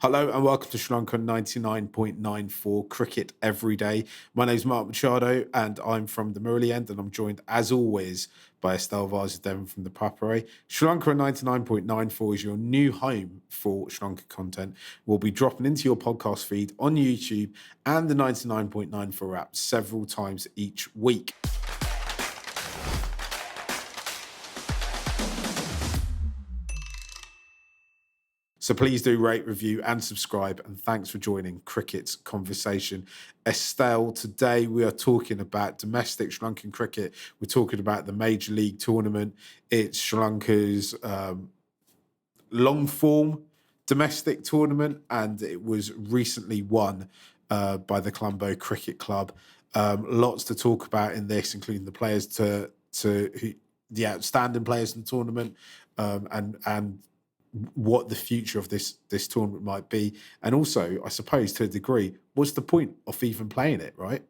Hello and welcome to Sri Lanka 99.94 Cricket Every Day. My name is Mark Machado and I'm from the Murali end, and I'm joined as always by Estelle from the Papare. Sri Lanka 99.94 is your new home for Sri Lanka content. We'll be dropping into your podcast feed on YouTube and the 99.94 app several times each week. So please do rate, review, and subscribe. And thanks for joining Cricket's Conversation. Estelle, today we are talking about domestic Sri Lankan cricket. We're talking about the Major League tournament. It's Sri Lanka's long form domestic tournament, and it was recently won by the Colombo Cricket Club. Lots to talk about in this, including the players the outstanding players in the tournament, and what the future of this tournament might be, and also, I suppose, to a degree, what's the point of even playing it, right?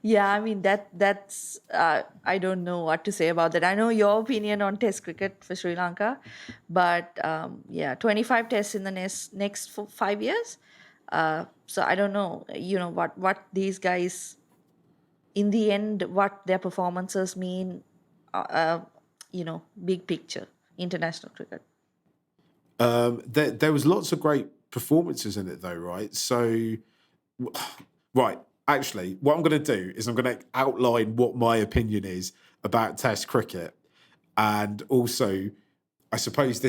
Yeah, I mean that's I don't know what to say about that. I know your opinion on Test cricket for Sri Lanka, but 25 tests in the next 5 years. So I don't know, what these guys in the end, what their performances mean. Big picture, international cricket. There was lots of great performances in it, though, right? So, right, actually, what I'm going to do is I'm going to outline what my opinion is about Test cricket, and also, I suppose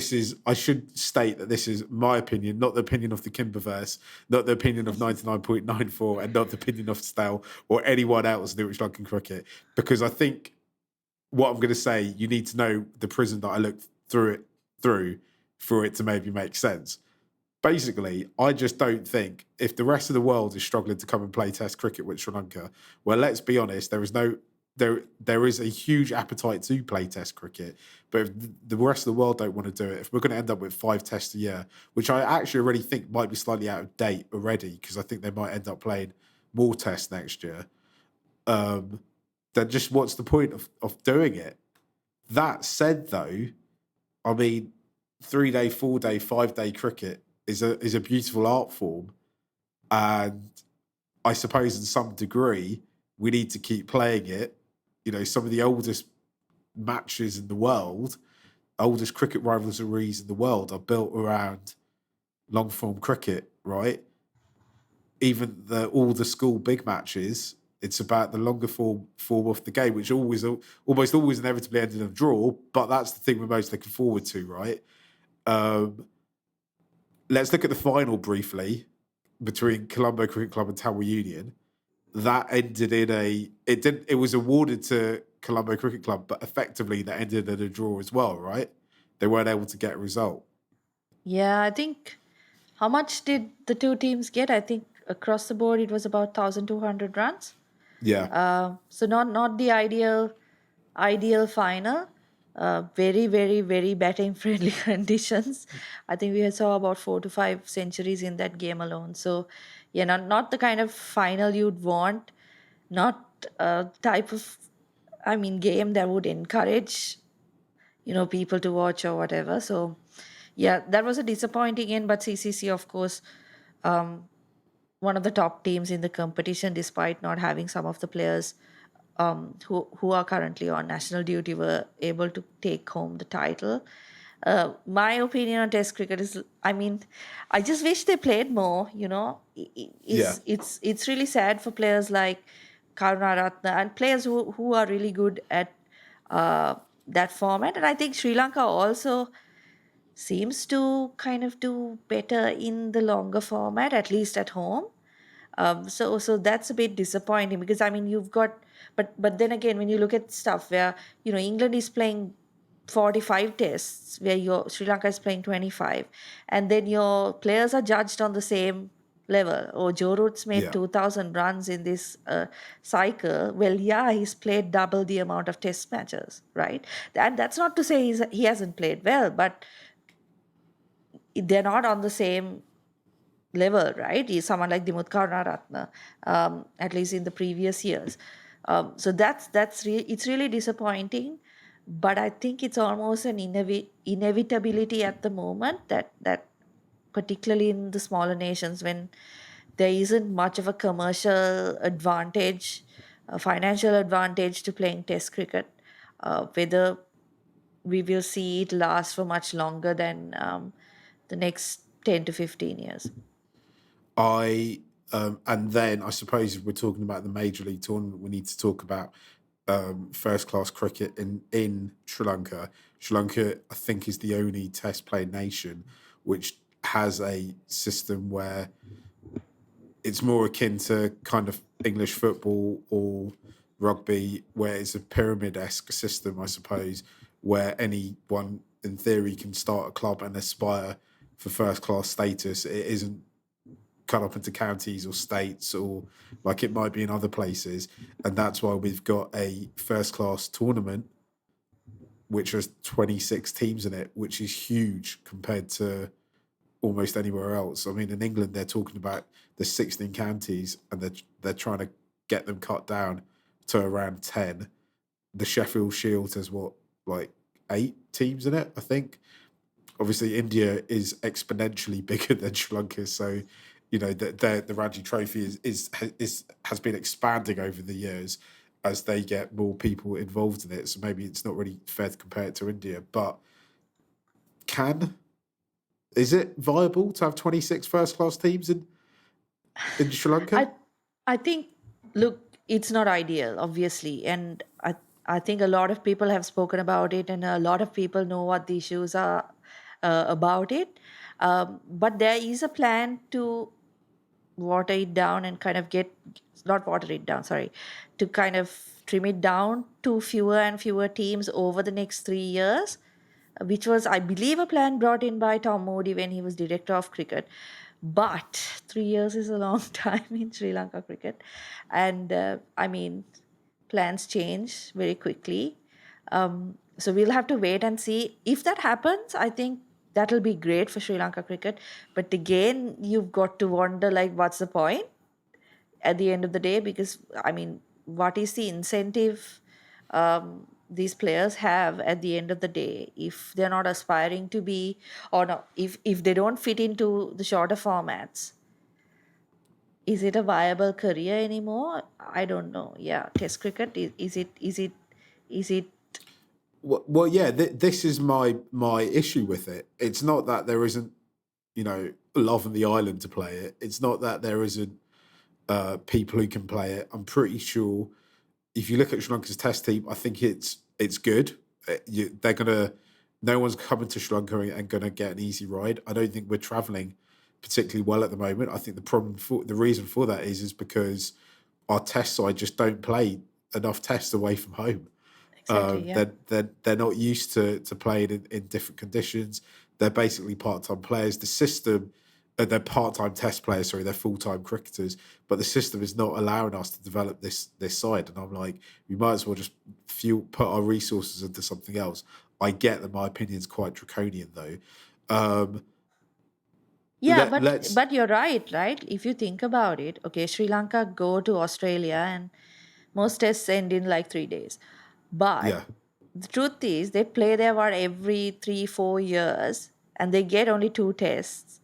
I should state that this is my opinion, not the opinion of the Kimberverse, not the opinion of 99.94, and not the opinion of Stell or anyone else in Sri Lankan cricket, because I think what I'm going to say, you need to know the prism that I looked through for it to maybe make sense. Basically, I just don't think, if the rest of the world is struggling to come and play Test cricket with Sri Lanka, well, let's be honest, there is a huge appetite to play Test cricket, but if the rest of the world don't want to do it, if we're going to end up with 5 tests a year, which I actually already think might be slightly out of date already, because I think they might end up playing more tests next year, then just what's the point of doing it? That said, though, I mean, 3-day, 4-day, 5-day cricket is a beautiful art form, and I suppose in some degree we need to keep playing it. You know, some of the oldest matches in the world, oldest cricket rivalries in the world, are built around long form cricket, right? Even all the school big matches, it's about the longer form of the game, which almost always inevitably ended in a draw. But that's the thing we're most looking forward to, right? Let's look at the final briefly between Colombo Cricket Club and Tower Union. That ended in it was awarded to Colombo Cricket Club, but effectively that ended in a draw as well, right? They weren't able to get a result. Yeah, I think, how much did the two teams get? I think across the board it was about 1,200 runs. Yeah. So not the ideal final. Very, very, very batting friendly conditions. I think we saw about 4 to 5 centuries in that game alone. So yeah, not the kind of final you'd want. Not a type of, I mean, game that would encourage people to watch or whatever. So yeah, that was a disappointing end. But CCC, of course, one of the top teams in the competition, despite not having some of the players who are currently on national duty, were able to take home the title. My opinion on Test cricket is, I mean, I just wish they played more. Yeah. It's really sad for players like Karunaratne and players who are really good at that format. And I think Sri Lanka also seems to kind of do better in the longer format, at least at home. So that's a bit disappointing, because I mean you've got, but then again, when you look at stuff where England is playing 45 tests, where your Sri Lanka is playing 25, and then your players are judged on the same level. Or Joe Root's made Yeah. 2,000 runs in this cycle. Well, yeah, he's played double the amount of test matches, right? And that's not to say he hasn't played well, but they're not on the same level, right? Is someone like Dimut Karunaratne, at least in the previous years. So it's really disappointing, but I think it's almost an inevitability at the moment that particularly in the smaller nations when there isn't much of a commercial advantage, a financial advantage to playing Test cricket. Whether we will see it last for much longer than the next 10 to 15 years. I and then I suppose if we're talking about the major league tournament, we need to talk about first class cricket in Sri Lanka. Sri Lanka, I think, is the only Test playing nation which has a system where it's more akin to kind of English football or rugby, where it's a pyramid esque system, I suppose, where anyone in theory can start a club and aspire for first class status. It isn't cut up into counties or states or like it might be in other places. And that's why we've got a first class tournament which has 26 teams in it, which is huge compared to almost anywhere else. I mean, in England, they're talking about the 16 counties and they're trying to get them cut down to around 10. The Sheffield Shield has what, like 8 teams in it, I think. Obviously, India is exponentially bigger than Sri Lanka, so the Ranji Trophy is has been expanding over the years as they get more people involved in it. So maybe it's not really fair to compare it to India, but can is it viable to have 26 first class teams in Sri Lanka? I I think, look, it's not ideal, obviously, and I think a lot of people have spoken about it, and a lot of people know what the issues are about it. But there is a plan to water it down and kind of get, not water it down, sorry, to kind of trim it down to fewer and fewer teams over the next 3 years, which was, I believe, a plan brought in by Tom Modi when he was director of cricket. But 3 years is a long time in Sri Lanka cricket. And I mean, plans change very quickly. So we'll have to wait and see. If that happens, I think that'll be great for Sri Lanka cricket. But again, you've got to wonder, like, what's the point at the end of the day? Because, I mean, what is the incentive these players have at the end of the day if they're not aspiring to be, or no, if they don't fit into the shorter formats? Is it a viable career anymore? I don't know. Yeah, Test cricket, is it? Well, yeah. This is my issue with it. It's not that there isn't love on the island to play it. It's not that there isn't people who can play it. I'm pretty sure if you look at Sri Lanka's test team, I think it's good. They're gonna. No one's coming to Sri Lanka and gonna get an easy ride. I don't think we're traveling particularly well at the moment. I think the reason for that is because our test side just don't play enough tests away from home. Exactly, yeah. They're not used to playing in different conditions. They're basically part time players. The system, they're part time test players. Sorry, they're full time cricketers. But the system is not allowing us to develop this side. And I'm like, we might as well just put our resources into something else. I get that my opinion's quite draconian though. Um, Yeah, let's but you're right? If you think about it, okay, Sri Lanka go to Australia and most tests end in like 3 days. But yeah. the truth is, they play there what every 3 4 years, and they get only two tests,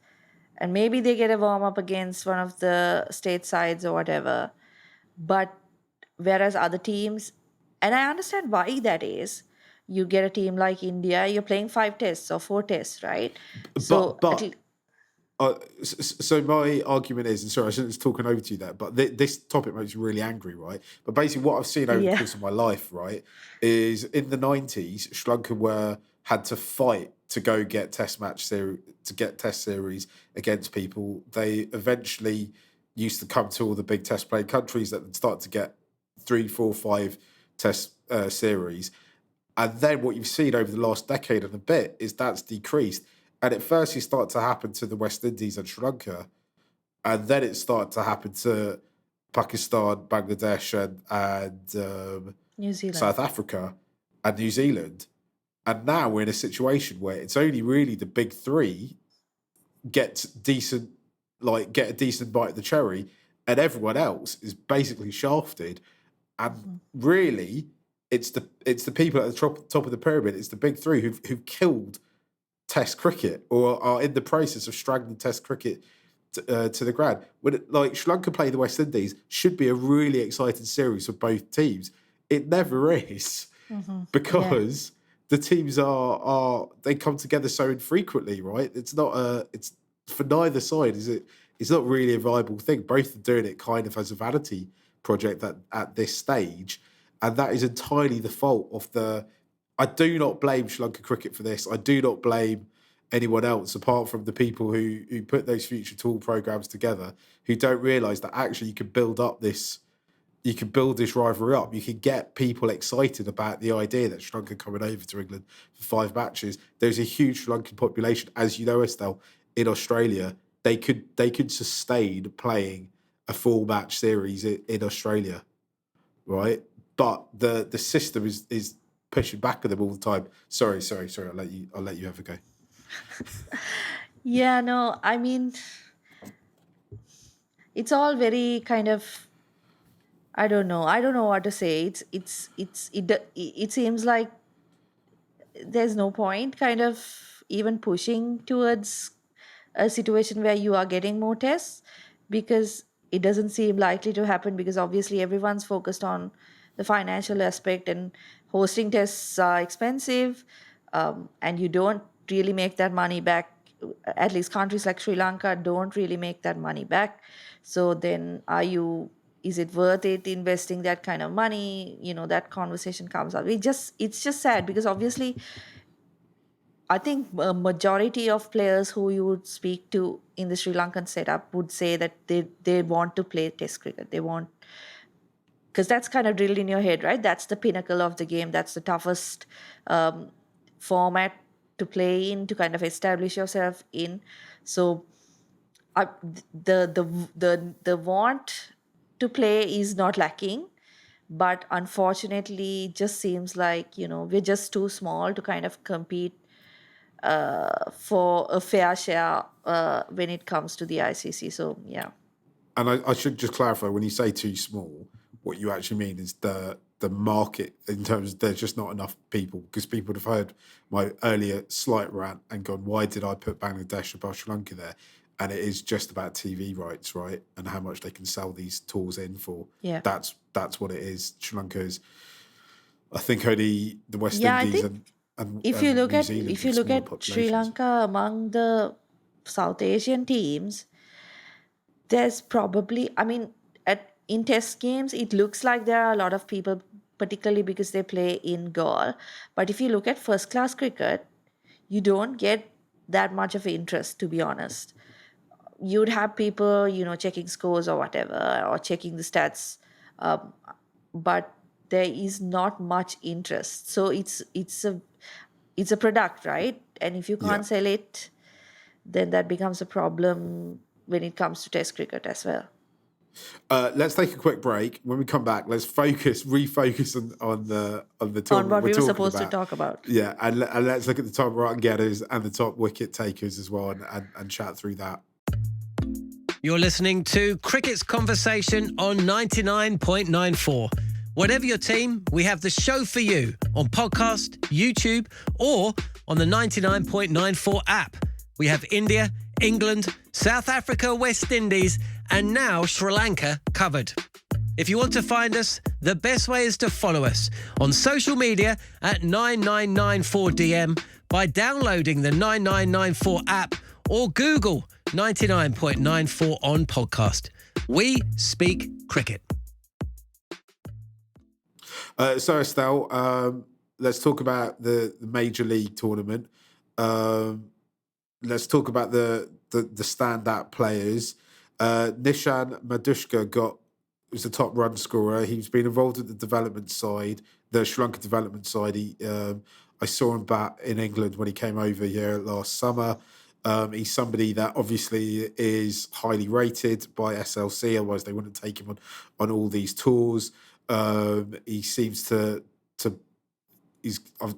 and maybe they get a warm up against one of the state sides or whatever. But whereas other teams, and I understand why that is, you get a team like India, you're playing 5 tests or 4 tests, right? But So but so my argument is, and sorry, I shouldn't just talking over to you there, but this topic makes me really angry, right? But basically, what I've seen over the yeah. course of my life, right, is in the '90s, Sri Lanka had to fight to go get test series against people. They eventually used to come to all the big test playing countries that would start to get 3, 4, 5 test series. And then what you've seen over the last decade and a bit is that's decreased. And at first, it started to happen to the West Indies and Sri Lanka. And then it started to happen to Pakistan, Bangladesh, and New Zealand. South Africa and New Zealand. And now we're in a situation where it's only really the big three get decent, get a decent bite of the cherry, and everyone else is basically shafted. And Mhm. really, it's the people at the top of the pyramid. It's the big three who've killed Test cricket or are in the process of strangling Test cricket to the ground. Like Sri Lanka play the West Indies should be a really exciting series for both teams. It never is Yeah. because the teams are they come together so infrequently, right? It's for neither side is it. It's not really a viable thing. Both are doing it kind of as a vanity project at this stage, and that is entirely the fault of the. I do not blame Sri Lanka cricket for this. I do not blame anyone else apart from the people who put those future tool programs together, who don't realise that actually you can build this rivalry up. You can get people excited about the idea that Sri Lanka coming over to England for 5 matches. There's a huge Sri Lankan population, as you know, Estelle, in Australia. They could sustain playing a 4 match series in Australia, right? But the system is pushing back at them all the time. Sorry. I'll let you have a go. Yeah, no, I mean, it's all very kind of, I don't know. I don't know what to say. It seems like there's no point kind of even pushing towards a situation where you are getting more tests, because it doesn't seem likely to happen, because obviously everyone's focused on the financial aspect, and hosting tests are expensive, and you don't really make that money back. At least countries like Sri Lanka don't really make that money back. So then is it worth it investing that kind of money? That conversation comes up. It's just sad, because obviously I think a majority of players who you would speak to in the Sri Lankan setup would say that they want to play Test cricket. They want, because that's kind of drilled in your head, right? That's the pinnacle of the game. That's the toughest um, format to play in, to kind of establish yourself in. So the want to play is not lacking, but unfortunately, it just seems like we're just too small to kind of compete for a fair share when it comes to the ICC. So yeah. And I should just clarify, when you say too small, what you actually mean is the market, in terms of there's just not enough people, because people would have heard my earlier slight rant and gone, why did I put Bangladesh above Sri Lanka there? And it is just about TV rights, right? And how much they can sell these tours in for. Yeah. That's what it is. Sri Lanka is, I think, only the West Yeah, I Indies think and New Zealand if you with look smaller at Sri populations. Lanka among the South Asian teams, there's probably, I mean, at in test games it looks like there are a lot of people, particularly because they play in Galle. But if you look at first class cricket, you don't get that much of interest, to be honest. You'd have people, checking scores or whatever, or checking the stats, um, but there is not much interest. So it's a product, right? And if you Yeah. can't sell it, then that becomes a problem when it comes to Test cricket as well. Let's take a quick break. When we come back, let's refocus on the On tournament what we're we were talking supposed to about. talk about. Yeah, and let's look at the top run getters and the top wicket takers as well, and chat through that. You're listening to Cricket's Conversation on 99.94. Whatever your team, we have the show for you on podcast, YouTube, or on the 99.94 app. We have India, England, South Africa, West Indies, and now Sri Lanka covered. If you want to find us, the best way is to follow us on social media at 9994DM by downloading the 9994 app or Google 99.94 on podcast. We speak cricket. So Estelle, let's talk about the major league tournament. Let's talk about the standout players. Nishan Madushka was the top run scorer. He's been involved at the development side, the Sri Lanka development side. I saw him bat in England when he came over here last summer. He's somebody that obviously is highly rated by SLC, otherwise they wouldn't take him on all these tours. He seems to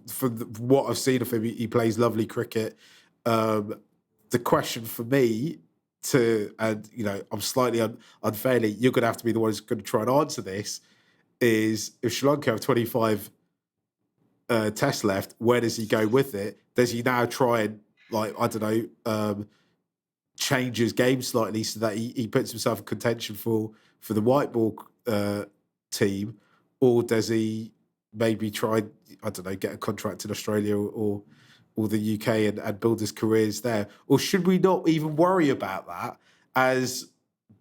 from what I've seen of him, he plays lovely cricket. The question for me I'm slightly unfairly, you're going to have to be the one who's going to try and answer this, is if Sri Lanka have 25 tests left, where does he go with it? Does he now try and like, I don't know, change his game slightly so that he puts himself in contention for the white ball team, or does he maybe try, I don't know, get a contract in Australia or the UK and build his careers there? Or should we not even worry about that as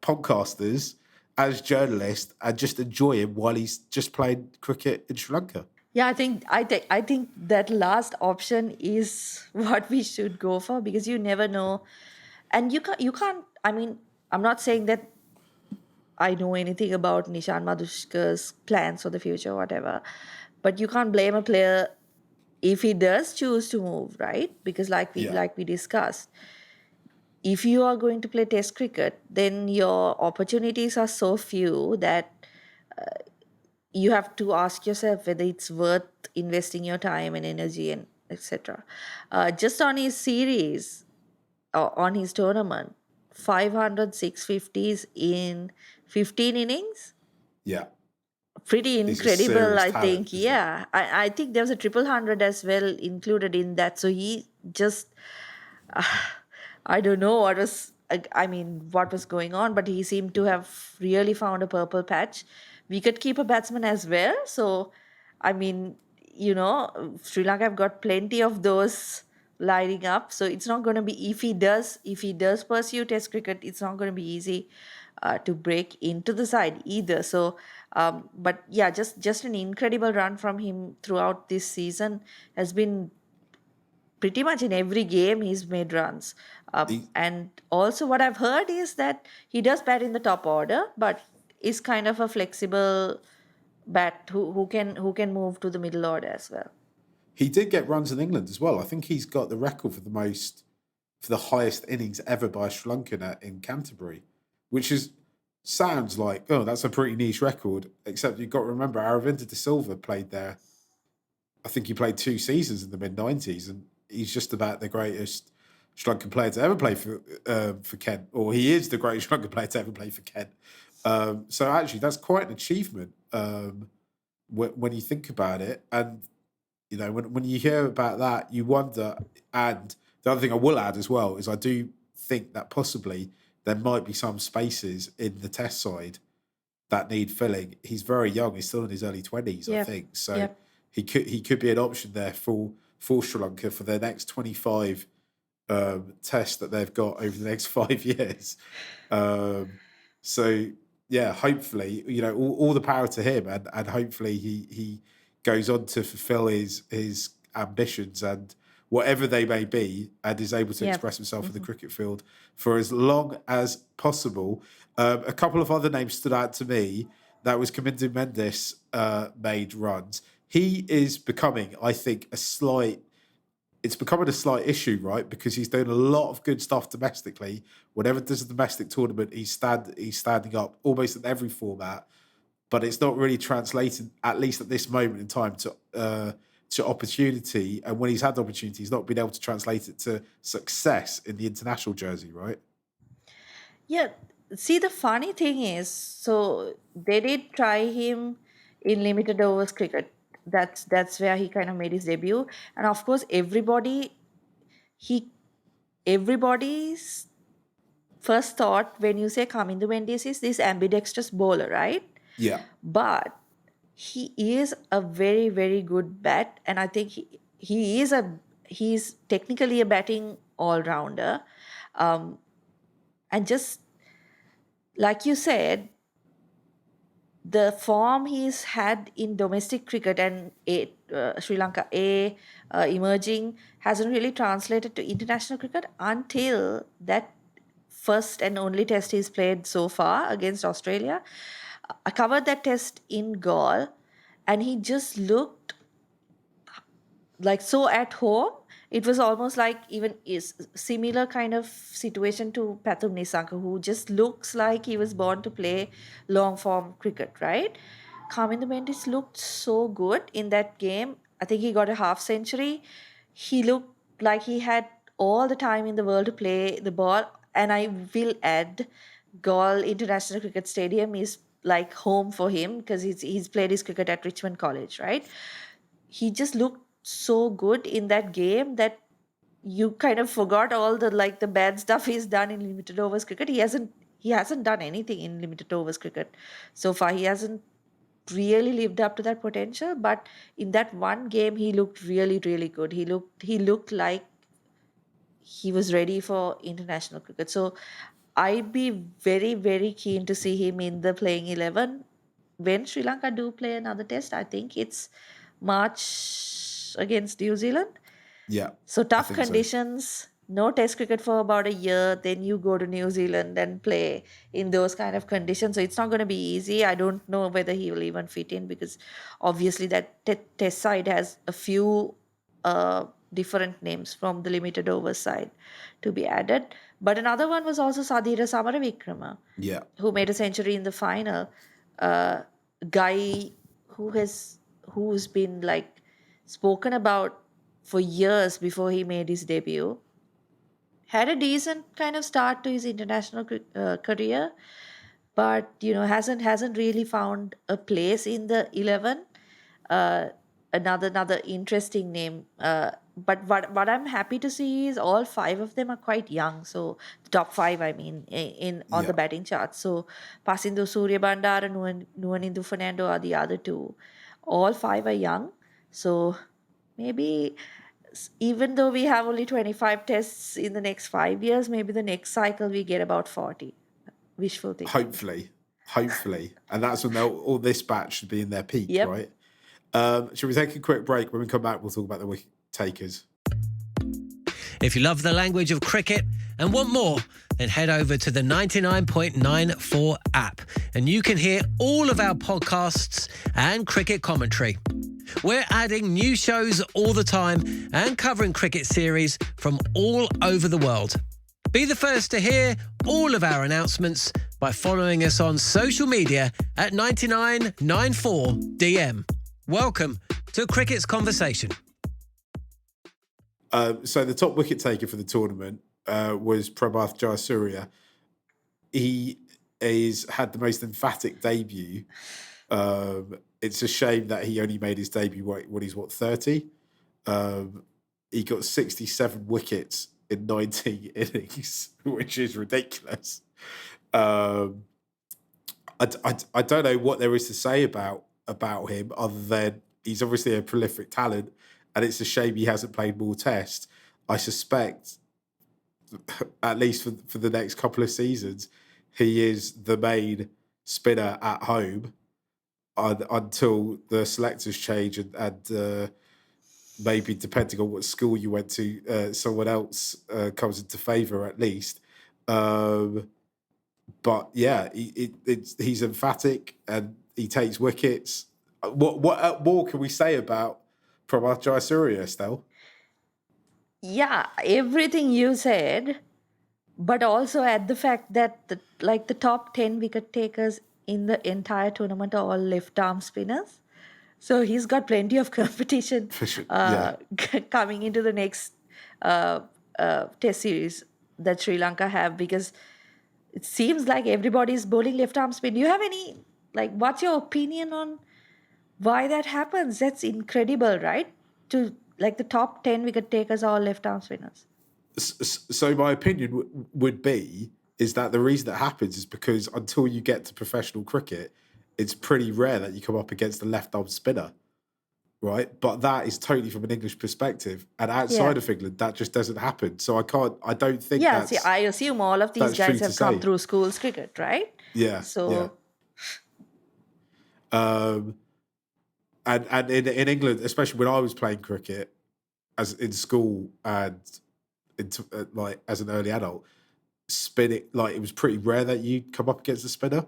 podcasters, as journalists, and just enjoy him while he's just playing cricket in Sri Lanka? Yeah, I think that last option is what we should go for, because you never know, and you can't. I mean, I'm not saying that I know anything about Nishan Madhushka's plans for the future, whatever, but you can't blame a player if he does choose to move, right? Because Yeah. like we discussed, if you are going to play Test cricket, then your opportunities are so few that you have to ask yourself whether it's worth investing your time and energy and etc. Just on his series, or on his tournament, 500 650s in 15 innings. Yeah. Pretty He's a incredible, serious I talent, think. isn't he? Yeah, I think there was a triple hundred as well included in that. So he just, I don't know what was, I mean, what was going on, but he seemed to have really found a purple patch. Wicket-keeper batsman as well. So, I mean, Sri Lanka have got plenty of those lining up. So it's not going to be, if he does pursue Test cricket, it's not going to be easy to break into the side either. So, but yeah, just an incredible run from him throughout this season. Has been pretty much in every game he's made runs. He, And also, what I've heard is that he does bat in the top order, but is kind of a flexible bat who can move to the middle order as well. he did get runs in England as well. I think he's got the record for the highest innings ever by a Sri Lankan in Canterbury, which sounds like, oh, that's a pretty niche record. Except you've got to remember, Aravinda de Silva played there. I think he played 2 seasons in the mid-90s, and he's just about the greatest Sri Lankan player to ever play for Kent, or he is the greatest Sri Lankan player to ever play for Kent. So actually, that's quite an achievement when you think about it. And when you hear about that, you wonder. And the other thing I will add as well is I do think that possibly there might be some spaces in the test side that need filling. He's very young; he's still in his early 20s, I Yep. think. So Yep. he could be an option there for Sri Lanka for their next 25 tests that they've got over the next 5 years. So yeah, hopefully, all the power to him, and hopefully he goes on to fulfill his ambitions and whatever they may be, and is able to Yep. express himself in the cricket field for as long as possible. A couple of other names stood out to me. That was Kamindu Mendes made runs. He is becoming, I think, it's becoming a slight issue, right? Because he's doing a lot of good stuff domestically. Whenever there's a domestic tournament, he's standing up almost in every format, but it's not really translating, at least at this moment in time, to opportunity. And when he's had opportunity, he's not been able to translate it to success in the international jersey, right? Yeah. See, the funny thing is, so they did try him in limited overs cricket. That's where he kind of made his debut. And of course, he everybody's first thought when you say Kamindu Mendes is this ambidextrous bowler, right? Yeah. But he is a very, very good bat, and I think he's technically a batting all rounder. And just like you said, the form he's had in domestic cricket and Sri Lanka emerging hasn't really translated to international cricket until that first and only test he's played so far against Australia. I covered that test in Gaul, and he just looked like so at home. It was almost like even is similar kind of situation to Pathum Nissanka, who just looks like he was born to play long form cricket, right? Kamindu Mendes looked so good in that game. I think he got a half century. He looked like he had all the time in the world to play the ball. And I will add, Gaul International Cricket Stadium is like home for him because he's played his cricket at Richmond College, right? He just looked so good in that game that you kind of forgot all the bad stuff he's done in limited overs cricket. He hasn't done anything in limited overs cricket so far. He hasn't really lived up to that potential, but in that one game he looked really, really good. He looked like he was ready for international cricket. So I'd be very, very keen to see him in the playing 11 when Sri Lanka do play another test. I think it's March against New Zealand. Yeah, So I tough think so. conditions, no test cricket for about a year, then you go to New Zealand and play in those kind of conditions. So it's not going to be easy. I don't know whether he will even fit in because obviously that test side has a few different names from the limited overs side to be added. But another one was also Sadira Samaravikrama, Yeah, who made a century in the final. Uh, Guy who who's been like spoken about for years before he made his debut. Had a decent kind of start to his international career, but hasn't really found a place in the 11. uh, another interesting name, but what I'm happy to see is all five of them are quite young. So the top five, I mean, in on yeah. the batting chart. So Pasindo Surya Bandara, Nuanindu Fernando are the other two. All five are young. So maybe even though we have only 25 tests in the next 5 years, maybe the next cycle we get about 40. Wishful thinking. Hopefully, and that's when all this batch should be in their peak, Yep. right? Should we take a quick break? When we come back, we'll talk about the wicket takers. If you love the language of cricket and want more, then head over to the 99.94 app and you can hear all of our podcasts and cricket commentary. We're adding new shows all the time and covering cricket series from all over the world. Be the first to hear all of our announcements by following us on social media at 9994DM. Welcome to Cricket's Conversation. So the top wicket taker for the tournament was Prabhath Jayasuriya. He has had the most emphatic debut. It's a shame that he only made his debut when he's 30. He got 67 wickets in 19 innings, which is ridiculous. I don't know what there is to say about him other than he's obviously a prolific talent, and it's a shame he hasn't played more tests. I suspect, at least for the next couple of seasons, he is the main spinner at home until the selectors change and maybe depending on what school you went to, someone else comes into favour at least. But yeah, he's emphatic and he takes wickets. What more can we say about Prabhath Jayasuriya, Estelle? Yeah, everything you said, but also add the fact that the top 10 wicket takers in the entire tournament are all left arm spinners. So he's got plenty of competition For sure. Yeah. coming into the next test series that Sri Lanka have, because it seems like everybody's bowling left arm spin. Do you have any, what's your opinion on why that happens? That's incredible, right? To the top 10 wicket takers are all left arm spinners. So my opinion would be is that the reason that happens is because until you get to professional cricket, it's pretty rare that you come up against a left-arm spinner, right? But that is totally from an English perspective, and outside of England, that just doesn't happen. So I don't think. Yeah, see, I assume all of these guys have come through schools cricket, right? Yeah. So. Yeah. And in England, especially when I was playing cricket, as in school and as an early adult, spinning it was pretty rare that you'd come up against a spinner.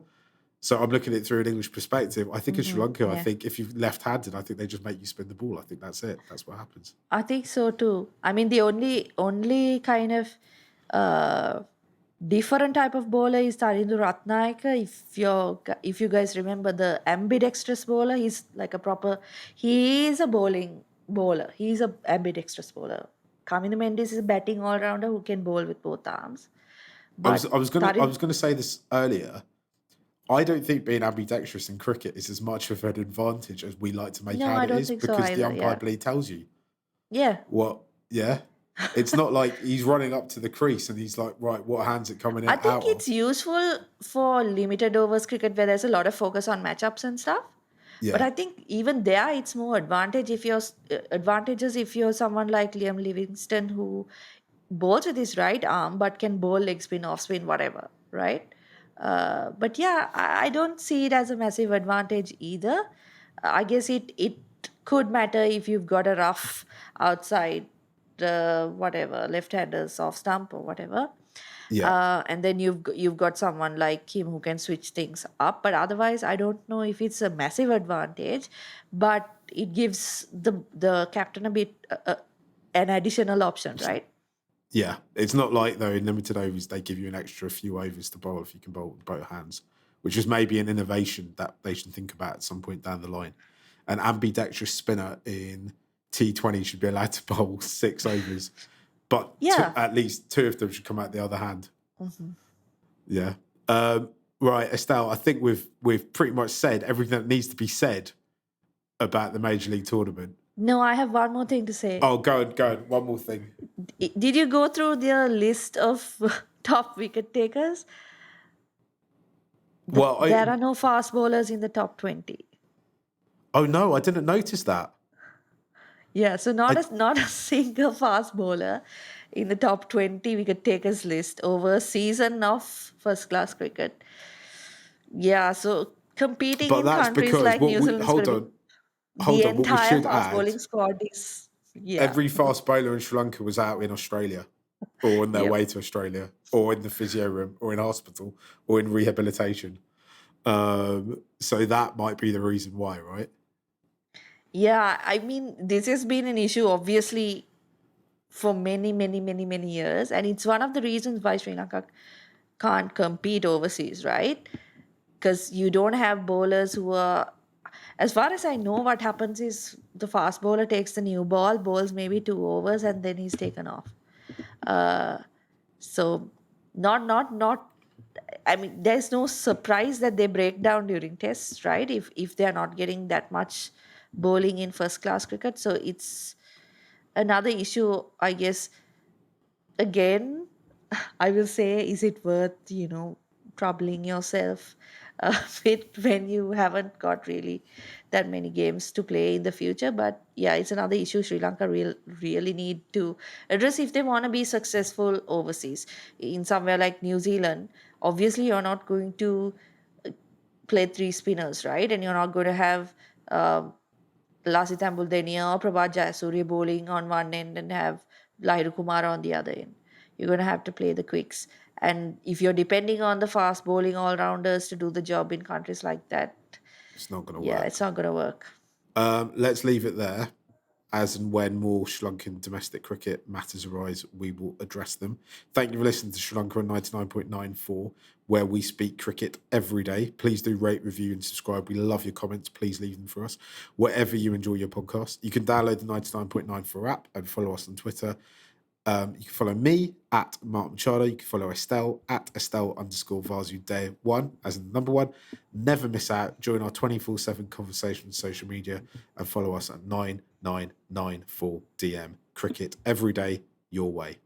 So I'm looking at it through an English perspective. I think in Sri Lanka, I think if you're left-handed, I think they just make you spin the ball. I think that's it. That's what happens. I think so too. I mean, the only kind of different type of bowler is Tarindu Ratnayaka. If you guys remember the ambidextrous bowler, he's he is a bowling bowler. He's a ambidextrous bowler. Kamini Mendes is a batting all-rounder who can bowl with both arms. But I was gonna say this earlier. I don't think being ambidextrous in cricket is as much of an advantage as we like to make out it is, because the umpire blade tells you. Yeah. What? Yeah. It's not like he's running up to the crease and he's like, right, what hand's it coming I out think of? it's useful for limited overs cricket where there's a lot of focus on matchups and stuff. But Yeah, I think even there, it's more advantages if you're someone like Liam Livingston who bowls with his right arm but can bowl leg spin, off spin, whatever, right? But yeah, I don't see it as a massive advantage either. I guess it could matter if you've got a rough outside, whatever, left-handers off stump or whatever. yeah. And then you've got someone like him who can switch things up. But otherwise, I don't know if it's a massive advantage, but it gives the captain a bit an additional option, right? Yeah, it's not like though in limited overs they give you an extra few overs to bowl if you can bowl with both hands, which is maybe an innovation that they should think about at some point down the line. An ambidextrous spinner in T20 should be allowed to bowl 6 overs, but Yeah. at least 2 of them should come out the other hand. Yeah. Right, Estelle. I think we've pretty much said everything that needs to be said about the Major League tournament. No, I have one more thing to say. Oh, go on. One more thing. Did you go through the list of top wicket takers? Well, There are no fast bowlers in the top 20. oh no, I didn't notice that. Yeah, so not a single fast bowler in the top 20 wicket takers list over a season of first class cricket. Yeah, so competing But in that's countries because like New Zealand is hold going to be on. the What we entire should fast add, bowling squad is every fast bowler in Sri Lanka was out in Australia, or on their Yep. way to Australia, or in the physio room, or in hospital, or in rehabilitation. So that might be the reason why, right? Yeah, I mean, this has been an issue obviously for many, many, many, many years, and it's one of the reasons why Sri Lanka can't compete overseas, right? Because you don't have bowlers who are, as far as I know, what happens is the fast bowler takes the new ball, bowls maybe 2 overs, and then he's taken off. So not I mean, there's no surprise that they break down during tests, right? If they're not getting that much bowling in first class cricket. So it's another issue, I guess. Again, I will say, is it worth, troubling yourself with when you haven't got really that many games to play in the future? But yeah, it's another issue Sri Lanka really need to address if they want to be successful overseas. In somewhere like New Zealand, obviously you're not going to play 3 spinners, right? And you're not going to have Lasith Ambuldenia or Prabhat Jayasuriya bowling on one end and have Lahiru Kumar on the other end. You're going to have to play the quicks. And if you're depending on the fast bowling all rounders to do the job in countries like that, It's not going to yeah, work. it's not going to work. Let's leave it there. As and when more Sri Lankan domestic cricket matters arise, we will address them. Thank you for listening to Sri Lanka on 99.94, where we speak cricket every day. Please do rate, review, and subscribe. We love your comments. Please leave them for us wherever you enjoy your podcast. You can download the 99.94 app and follow us on Twitter. You can follow me at Mark Machado. You can follow Estelle at Estelle_Vasu Day1, as in the number 1. Never miss out. Join our 24/7 conversation on social media and follow us at 9994DM. Cricket every day, your way.